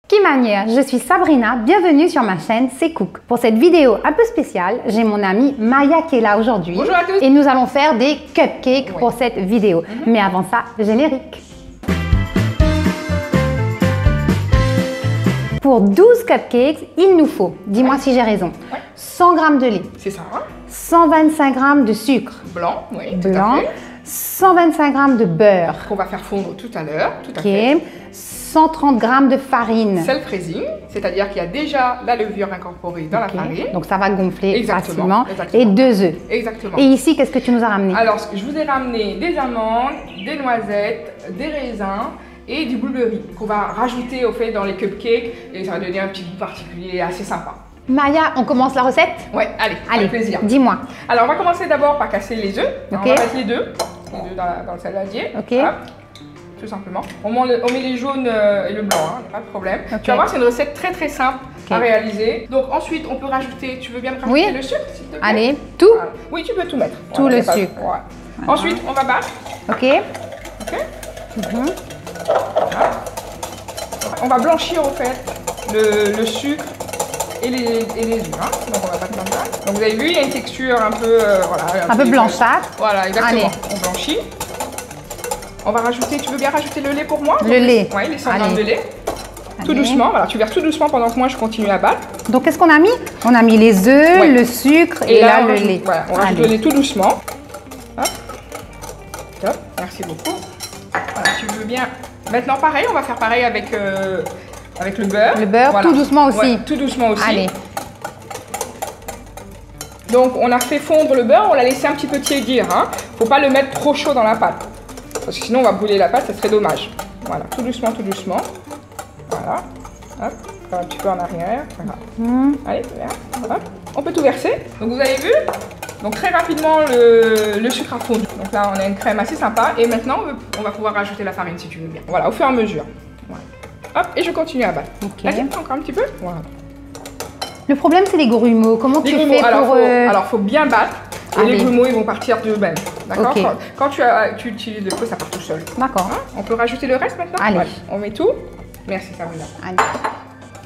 Kimania, je suis Sabrina, bienvenue sur ma chaîne C'est Cook. Pour cette vidéo un peu spéciale, j'ai mon amie Maya qui est là aujourd'hui. Bonjour à tous. Et nous allons faire des cupcakes pour cette vidéo. Mais avant ça, générique. Pour 12 cupcakes, il nous faut, dis-moi si j'ai raison, 100 g de lait. C'est ça. 125 g de sucre. Blanc, oui. Blanc. 125 g de beurre. Qu'on va faire fondre tout à l'heure. Tout à Ok. fait. 130 g de farine. Self-raising, c'est-à-dire qu'il y a déjà la levure incorporée dans la farine. Donc ça va gonfler Exactement, facilement. exactement. Et 2 œufs. Exactement. Et ici, qu'est-ce que tu nous as ramené? Alors, je vous ai ramené des amandes, des noisettes, des raisins et du blueberry qu'on va rajouter au fait dans les cupcakes et ça va donner un petit goût particulier assez sympa. Maya, on commence la recette? Ouais, allez, avec plaisir. Dis-moi. Alors, on va commencer d'abord par casser les œufs. Ok. On va mettre les deux dans le saladier. Ok. Hop. Tout simplement. On met les jaunes et le blanc, hein, pas de problème. Ok. Tu vas voir, c'est une recette très simple à réaliser. Donc ensuite, on peut rajouter, tu veux bien me rajouter le sucre s'il te plaît? Allez, tout? Voilà. Oui, tu peux tout mettre. Tout Voilà, le c'est pas- sucre. Voilà. Ensuite, on va battre. Ok. Ok. Voilà. On va blanchir au fait le sucre et les œufs. Hein. Donc on va battre comme ça. Donc vous avez vu, il y a une texture un peu, Un peu blanchâtre. Voilà, exactement. Allez. On blanchit. On va rajouter, tu veux bien rajouter le lait pour moi? Le lait. Oui, les 100 g Allez. de lait. Tout Allez. doucement, voilà, tu verses tout doucement pendant que moi je continue à battre. Donc qu'est-ce qu'on a mis? On a mis les œufs, Ouais. le sucre et là on le rajoute- lait. Voilà, on rajoute Allez. le lait tout doucement. Hop. Top, merci beaucoup. Voilà, tu veux bien. Maintenant, pareil, on va faire pareil avec le beurre. Le beurre, Voilà. tout doucement aussi. Ouais, tout doucement aussi. Allez. Donc, on a fait fondre le beurre, on l'a laissé un petit peu tiédir. Hein. Faut pas le mettre trop chaud dans la pâte. Parce que sinon, on va brûler la pâte, ça serait dommage. Voilà, tout doucement, tout doucement. Voilà. Hop, un petit peu en arrière. Voilà. Allez, viens. Hop. On peut tout verser. Donc, vous avez vu? Donc, très rapidement, le sucre a fondu. Donc là, on a une crème assez sympa. Et maintenant, on va pouvoir rajouter la farine si tu veux bien. Voilà, au fur et à mesure. Voilà. Hop, et je continue à battre. Ok. Vas-y, encore un petit peu. Voilà. Le problème, c'est les grumeaux. Comment tu Les fais grumeaux, pour... alors, faut bien battre. Et Allez. les grumeaux, ils vont partir d'eux-mêmes. D'accord? Ok. Quand tu utilises le feu, ça part tout seul. D'accord. Hein? On peut rajouter le reste maintenant? Allez. Ouais. On met tout. Merci, Sabrina. Allez.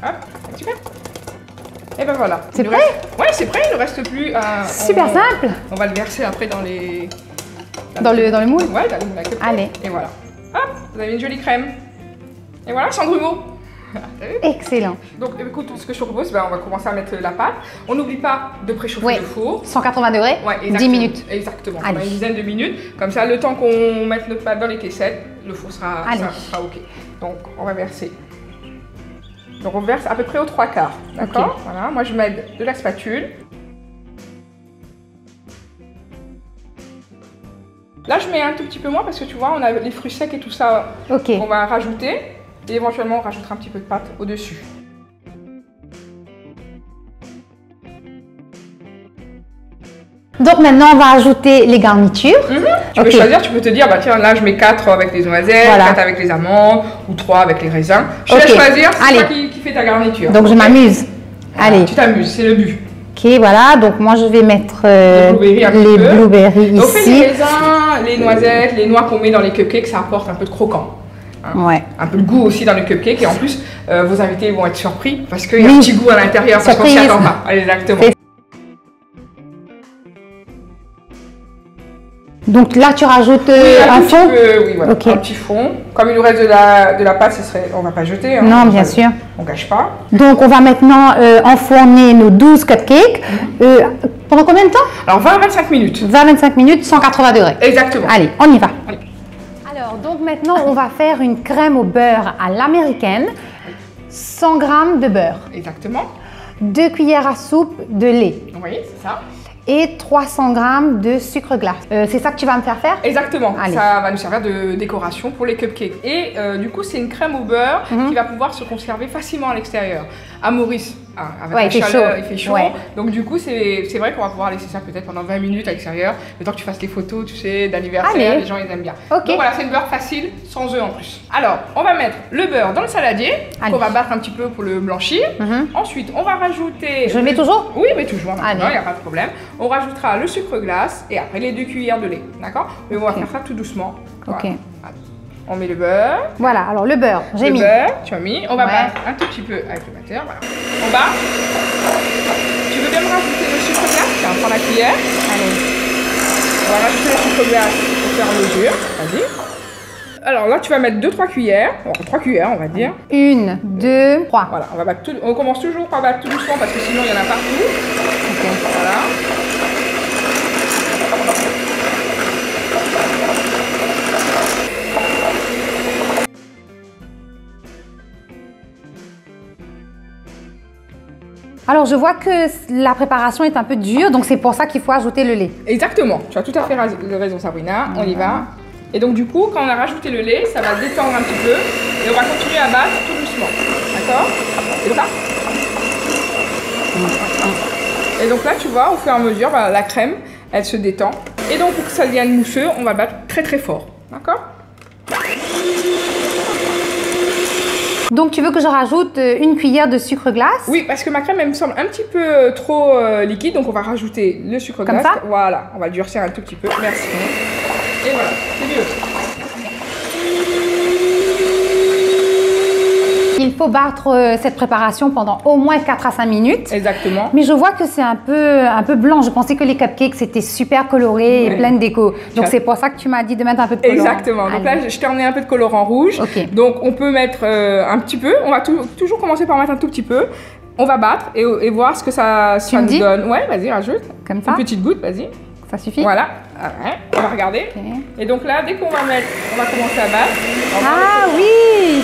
Hop, super. Et ben voilà. C'est Il nous prêt? reste- Ouais, c'est prêt. Il ne reste plus à... Super simple. On va le verser après dans les... Dans le moule? Ouais, dans le moule à cupcake. Allez. Et voilà. Hop, vous avez une jolie crème. Et voilà, sans grumeaux. T'as vu? Excellent. Donc écoute, ce que je te propose, on va commencer à mettre la pâte. On n'oublie pas de préchauffer Oui. le four. 180 degrés, Ouais, 10 exactement. minutes. Exactement. Allez. On a une dizaine de minutes. Comme ça, le temps qu'on mette notre pâte dans les caissettes, le four sera OK. Donc, on va verser. Donc, on verse à peu près aux 3/4. D'accord? Ok. Voilà. Moi, je mets de la spatule. Là, je mets un tout petit peu moins parce que tu vois, on a les fruits secs et tout ça Ok. qu'on va rajouter. Et éventuellement, on rajoutera un petit peu de pâte au-dessus. Donc maintenant, on va ajouter les garnitures. Tu peux choisir, tu peux te dire, bah tiens, là je mets 4 avec les noisettes, Voilà. 4 avec les amandes, ou 3 avec les raisins. Je te Ok. laisse choisir, c'est Allez. toi qui fais ta garniture. Donc je m'amuse. Voilà, Allez. tu t'amuses, c'est le but. Ok, voilà. Donc moi, je vais mettre Les blueberries un petit les peu. blueberries Donc, fait les ici. raisins, les noisettes, les noix qu'on met dans les cupcakes, ça apporte un peu de croquant. Hein. Ouais. Un peu de goût aussi dans le cupcake. Et en plus, vos invités vont être surpris parce qu'il y a Oui. un petit goût à l'intérieur parce qu'on s'y Surprise. attend pas. Allez, exactement. C'est- Donc là, tu rajoutes un tout petit fond. peu, oui, voilà, Ok. un petit fond. Comme il nous reste de la pâte, on va pas jeter. Hein. Non, bien sûr. On gâche pas. Donc on va maintenant enfourner nos 12 cupcakes. Pendant combien de temps? Alors 20 à 25 minutes. 20-25 minutes, 180 degrés. Exactement. Allez, on y va. Allez. Alors, donc maintenant, on va faire une crème au beurre à l'américaine. 100 g de beurre, Exactement. 2 cuillères à soupe de lait Oui, c'est ça. et 300 g de sucre glace. C'est ça que tu vas me faire faire? Exactement. Allez. Ça va nous servir de décoration pour les cupcakes. Et du coup, c'est une crème au beurre qui va pouvoir se conserver facilement à l'extérieur. À Maurice, avec Ouais, la il fait chaleur, chaud. il fait chaud. Ouais. Donc du coup, c'est vrai qu'on va pouvoir laisser ça peut-être pendant 20 minutes à l'extérieur. Le temps que tu fasses les photos, tu sais, d'anniversaire, Allez. les gens ils aiment bien. Ok. Donc voilà, c'est une beurre facile, sans œufs en plus. Alors, on va mettre le beurre dans le saladier, Allez. qu'on va battre un petit peu pour le blanchir. Ensuite, on va rajouter... Je le mets toujours? Oui, mais toujours, il Allez. n'y a pas de problème. On rajoutera le sucre glace et après les 2 cuillères de lait, d'accord? Mais on va faire ça tout doucement. Ok. Voilà. on met le beurre. Voilà, alors le beurre, j'ai mis. Le beurre, tu as mis. On va Ouais. battre un tout petit peu avec le batteur. Voilà. On bat. Tu veux bien me rajouter le sucre glace? Tiens, prends la cuillère. Allez. On va rajouter le sucre glace pour faire mesure. Vas-y. Alors là, tu vas mettre 2-3 cuillères. Bon, 3 cuillères, on va dire. 1, 2, 3. Voilà, on va battre tout. On commence toujours par battre tout doucement parce que sinon il y en a partout. Ok. Voilà. Alors, je vois que la préparation est un peu dure, donc c'est pour ça qu'il faut ajouter le lait. Exactement. Tu as tout à fait raison, Sabrina. On y va. Et donc du coup, quand on a rajouté le lait, ça va détendre un petit peu. Et on va continuer à battre tout doucement. D'accord? Et donc là. Et donc là, tu vois, au fur et à mesure, bah, la crème, elle se détend. Et donc pour que ça devienne mousseux, on va battre très très fort. D'accord? Donc, tu veux que je rajoute une cuillère de sucre glace? Oui, parce que ma crème, elle me semble un petit peu trop liquide. Donc on va rajouter le sucre glace. Comme ça? Voilà, on va le durcir un tout petit peu. Merci. Et voilà, c'est mieux. Il faut battre cette préparation pendant au moins 4 à 5 minutes. Exactement. Mais je vois que c'est un peu blanc. Je pensais que les cupcakes, c'était super coloré et Ouais. plein de déco. Donc, c'est pour ça que tu m'as dit de mettre un peu de colorant. Exactement. Donc Allez. là, je t'ai emmené un peu de colorant rouge. Ok. Donc on peut mettre un petit peu. On va toujours commencer par mettre un tout petit peu. On va battre et voir ce que ça me nous dis? donne. Ouais, vas-y, rajoute. Comme ça? Une petite goutte, vas-y. Ça suffit? Voilà. Ouais. On va regarder. Ok. Et donc là, dès qu'on va mettre, on va commencer à battre. On va Ah oui!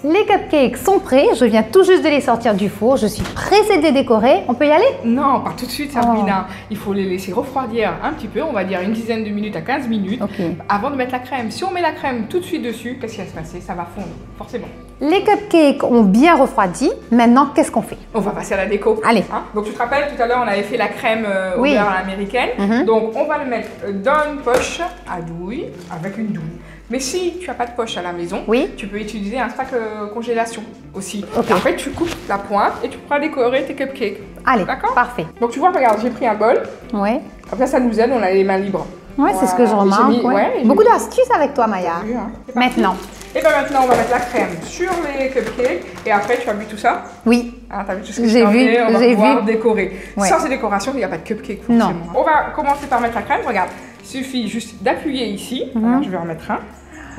Les cupcakes sont prêts. Je viens tout juste de les sortir du four. Je suis pressée de les décorer. On peut y aller? Non, pas tout de suite, Sabrina. Il faut les laisser refroidir un petit peu, on va dire une dizaine de minutes à 15 minutes, Ok. avant de mettre la crème. Si on met la crème tout de suite dessus, qu'est-ce qui va se passer? Ça va fondre, forcément. Les cupcakes ont bien refroidi. Maintenant, qu'est-ce qu'on fait? On va passer à la déco. Allez. Hein? Donc tu te rappelles, tout à l'heure, on avait fait la crème au Oui. beurre à l'américaine. Mhm. Donc on va le mettre dans une poche à douille, avec une douille. Mais si tu n'as pas de poche à la maison, Oui. tu peux utiliser un sac congélation aussi. Ok. Et en fait, tu coupes la pointe et tu pourras décorer tes cupcakes. Allez, D'accord? parfait. Donc tu vois, regarde, j'ai pris un bol. Ouais. Comme ça nous aide, on a les mains libres. Ouais, c'est ce que je Voilà. Et j'ai remarque. mis- ouais. ouais, et Beaucoup j'ai- d'astuces avec toi, Maya. T'as vu, hein? C'est parti. Maintenant. Et bien maintenant, on va mettre la crème sur les cupcakes. Et après, tu as vu tout ça? Oui. Hein, t'as vu tout ce que J'ai je t'ai vu, emmené, on va j'ai pouvoir vu. décorer. Ouais. Sans ces décorations, il n'y a pas de cupcake forcément. Non. On va commencer par mettre la crème. Regarde, il suffit juste d'appuyer ici. Alors, je vais en remettre un.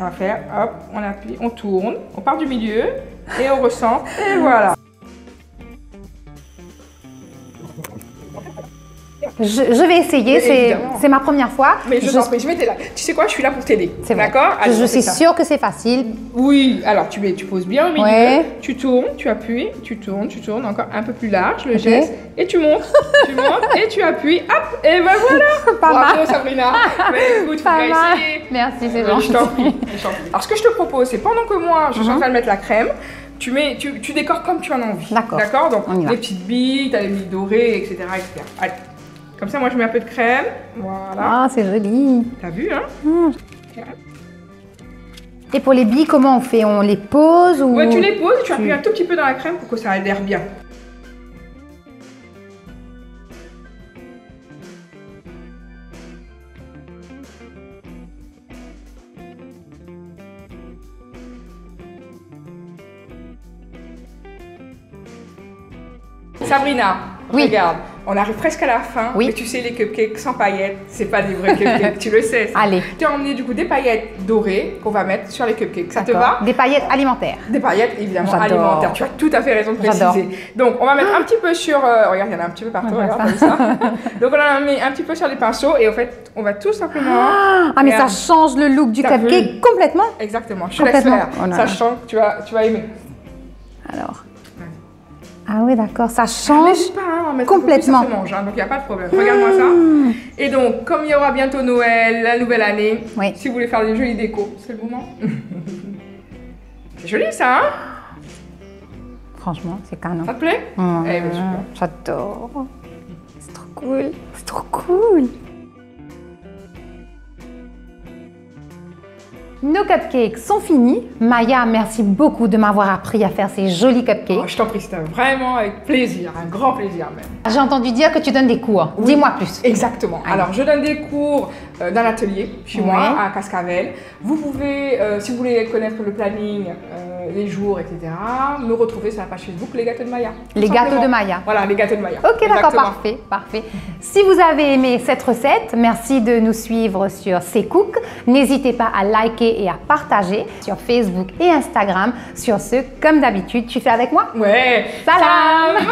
On va faire, hop, on appuie, on tourne, on part du milieu et on ressent. Et voilà. Je vais essayer. Mais C'est évidemment. c'est ma première fois. Mais je t'en prie, je vais t'aider là. Tu sais quoi, je suis là pour t'aider. C'est vrai. D'accord? Allez, Je on fait suis ça. sûre que c'est facile. Oui, alors tu poses bien au milieu, Ouais. tu tournes, tu appuies, tu tournes, encore un peu plus large, le Ok. geste, et tu montes, et tu appuies, hop, et ben voilà. Pas Bravo mal. Sabrina. Mais écoute, faut Pas bien mal. essayer. Merci, c'est Je gentil. t'en prie, je t'en prie. Alors ce que je te propose, c'est pendant que moi je suis en train de mettre la crème, tu décores comme tu en as envie. D'accord. D'accord. Donc On y va. des petites billes, t'as des billes dorées, etc., etc. Allez. Comme ça, moi je mets un peu de crème. Voilà. Ah, c'est joli. T'as vu, hein? Et pour les billes, comment on fait? On les pose ou... Ouais, tu les poses, tu appuies un tout petit peu dans la crème pour que ça adhère bien. Sabrina, Oui. regarde, on arrive presque à la fin, Oui. mais tu sais, les cupcakes sans paillettes, c'est pas des vrais cupcakes, tu le sais. ça. Allez. Tu as emmené du coup des paillettes dorées qu'on va mettre sur les cupcakes. Ça te D'accord. va? Des paillettes alimentaires. Des paillettes évidemment J'adore. alimentaires. Tu as tout à fait raison de J'adore. préciser. Donc on va mettre un petit peu sur. Regarde, il y en a un petit peu partout. Ouais, Regarde, ça. comme ça. Donc on en a mis un petit peu sur les pinceaux et en fait on va tout simplement. Ah, mais ça Regarde. change le look du T'as cupcake vu? complètement. Exactement. Je te laisse Complètement. faire. Oh là là. Sachant que tu vas aimer. Alors. Ah oui, d'accord. Ça Mais change. je sais pas, hein, en mettre complètement. un peu plus, ça se mange, hein, donc il n'y a pas de problème. Regarde-moi ça. Et donc, comme il y aura bientôt Noël, la nouvelle année, Oui. si vous voulez faire des jolies décos, c'est le moment. C'est joli ça, hein? Franchement, c'est canon. Ça te plaît? Mmh, Eh ben, super. J'adore. C'est trop cool. C'est trop cool. Nos cupcakes sont finis. Maya, merci beaucoup de m'avoir appris à faire ces jolis Oh, cupcakes. je t'en prie, c'était vraiment avec plaisir, un grand plaisir même. J'ai entendu dire que tu donnes des cours. Oui. Dis-moi plus. Exactement. Allez. Alors, je donne des cours d'un atelier chez moi à Cascavel. Vous pouvez, si vous voulez connaître le planning, les jours, etc., me retrouver sur la page Facebook Les Gâteaux de Maya. Les Gâteaux de Maya. Voilà, Les Gâteaux de Maya. Ok, d'accord, parfait, parfait. Si vous avez aimé cette recette, merci de nous suivre sur CCook. N'hésitez pas à liker et à partager sur Facebook et Instagram. Sur ce, comme d'habitude, tu fais avec moi? Ouais. Salam.